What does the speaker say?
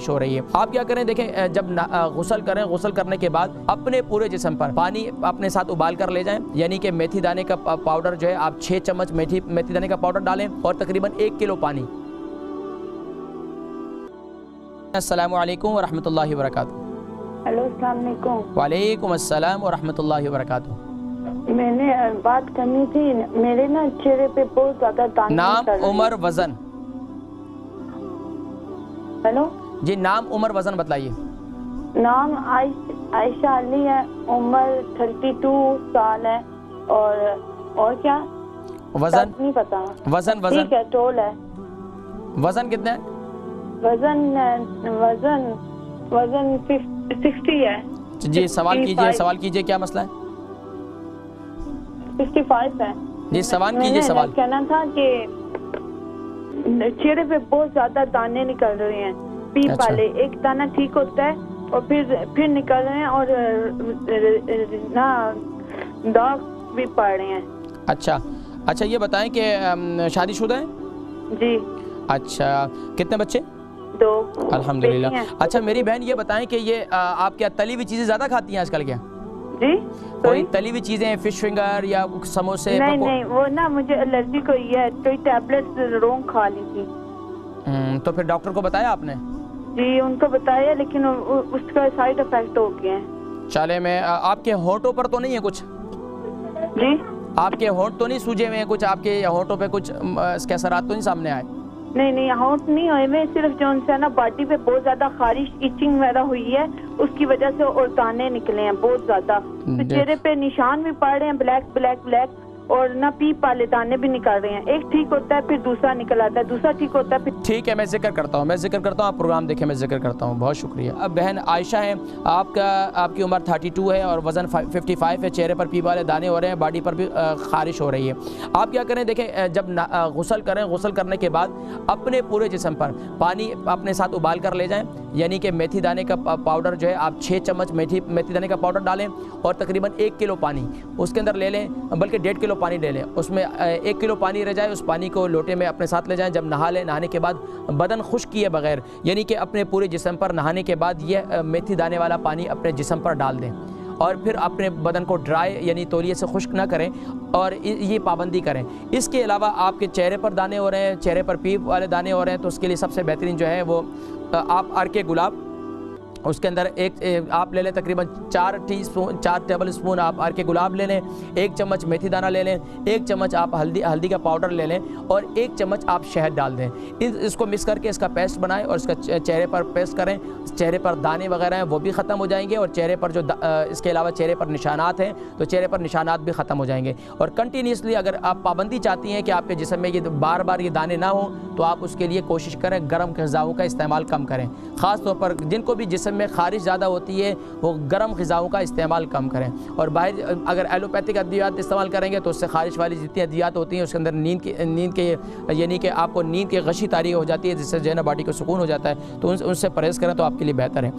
खारिश हो रही है। आप क्या करें, देखें जब गुस्ल करें, गुस्ल करने के बाद अपने पूरे जिस्म पर पानी अपने साथ उबाल कर ले जाएं, यानी कि मेथी दाने का पाउडर जो है आप 6 चम्मच मेथी दाने का पाउडर डालें और तकरीबन 1 किलो पानी। अस्सलामु अलैकुम व रहमतुल्लाहि व बरकातुहू। हेलो, अस्सलाम वालेकुम। वालेकुम अस्सलाम व रहमतुल्लाहि व बरकातुहू। मैंने बात करनी थी, मेरे ना चेहरे पे बहुत ज्यादा दाने नाम, निकल रहे हैं। उम्र, वजन? हेलो जी, नाम, उम्र, वजन बताइए। नाम आयशा अली है, उम्र 32 साल है। और क्या? वजन नहीं पता। वजन ठीक है, टोल है। वजन कितना है? वजन वजन वजन 60 है। जी, सवाल कीजिए, क्या मसला है? 65 है जी, सवाल कीजिए। सवाल कहना था कि चेहरे पे बहुत ज्यादा दाने निकल रहे हैं, पीप अच्छा। वाले। एक दाना ठीक होता है और फिर निकल रहे हैं और ना दाग भी पड़ रहे हैं। अच्छा, ये बताएं कि शादीशुदा है? जी। अच्छा, कितने बच्चे? 2। अल्हम्दुलिल्लाह। अच्छा मेरी बहन, ये बताएं कि ये आप क्या तली हुई चीज़ें ज़्यादा खाती हैं आजकल? क्या जी? कोई तली हुई चीज़ें, फिश फिंगर या समोसे? नहीं, वो ना मुझे एलर्जी कोई है, तो टैबलेट रोंग खा ली थी। तो फिर डॉक्टर को बताया आपने? जी, उनको बताया, लेकिन उसका साइड इफेक्ट हो गया है। चले, मैं आपके होंठों पर तो नहीं है कुछ? जी, आपके होंठ तो नहीं सूजे हुए हैं कुछ? आपके होंठों पे कुछ इसके असरात तो नहीं सामने आए? नहीं, होंठ नहीं हुए में, सिर्फ जो उनसे ना बॉडी पे बहुत ज्यादा खारिश, इचिंग वगैरह हुई है, उसकी वजह से और दाने निकले हैं बहुत ज्यादा। तो चेहरे पे निशान भी पड़ रहे हैं, ब्लैक, और ना पीप वाले दाने भी निकल रहे हैं। एक ठीक होता है, फिर दूसरा निकल आता है, दूसरा ठीक होता है, फिर। ठीक है, मैं जिक्र करता हूँ, आप प्रोग्राम देखें, मैं जिक्र करता हूँ। बहुत शुक्रिया। अब बहन आयशा है, आपकी उम्र 32 है और वज़न 55 है। चेहरे पर पीप वाले दाने हो रहे हैं, बॉडी पर भी खारिश हो रही है। आप क्या करें, देखें जब गुस्ल करें, गुस्ल करने के बाद अपने पूरे जिस्म पर पानी अपने साथ उबाल कर ले जाएँ, यानी कि मेथी दाने का पाउडर जो है आप 6 चम्मच मेथी दाने का पाउडर डालें और तकरीबन 1 किलो पानी उसके अंदर ले लें, बल्कि 1.5 किलो पानी ले लें। उसमें 1 किलो पानी रह जाए, उस पानी को लोटे में अपने साथ ले जाएं। जब नहा लें, नहाने के बाद बदन खुश्क किए बगैर, यानी कि अपने पूरे जिस्म पर नहाने के बाद ये मेथी दाने वाला पानी अपने जिस्म पर डाल दें और फिर अपने बदन को ड्राई यानी तौलिए से खुश्क ना करें और ये पाबंदी करें। इसके अलावा आपके चेहरे पर दाने हो रहे हैं, चेहरे पर पीप वाले दाने हो रहे हैं, तो उसके लिए सबसे बेहतरीन जो है वो आप अर्के गुलाब, उसके अंदर आप ले लें तकरीबन 4 टेबल स्पून आप अर्के गुलाब ले लें, 1 चम्मच मेथी दाना ले लें, 1 चम्मच आप हल्दी का पाउडर ले लें और 1 चम्मच आप शहद डाल दें। इसको मिक्स करके इसका पेस्ट बनाएं और इसका चेहरे पर पेस्ट करें। चेहरे पर दाने वगैरह हैं वो भी ख़त्म हो जाएंगे और चेहरे पर इसके अलावा चेहरे पर निशानात हैं तो चेहरे पर निशानात भी ख़त्म हो जाएंगे। और कंटिन्यूसली अगर आप पाबंदी चाहती हैं कि आपके जिस्म में ये बार बार ये दाने ना हों तो आप उसके लिए कोशिश करें गर्म ग़िज़ाओं का इस्तेमाल कम करें। ख़ास तौर पर जिनको भी जिस्म में खारिश ज़्यादा होती है वो गर्म ग़िज़ाओं का इस्तेमाल कम करें। और बाहर अगर एलोपैथिक अद्वियात इस्तेमाल करेंगे तो उससे खारिश वाली जितनी अद्वियात होती हैं उसके अंदर नींद के यानी कि आपको नींद की गशी तारी हो जाती है, जिससे जो है ना बॉडी को सुकून हो जाता है, तो उनसे परहेज़ करें तो आपके लिए बेहतर है।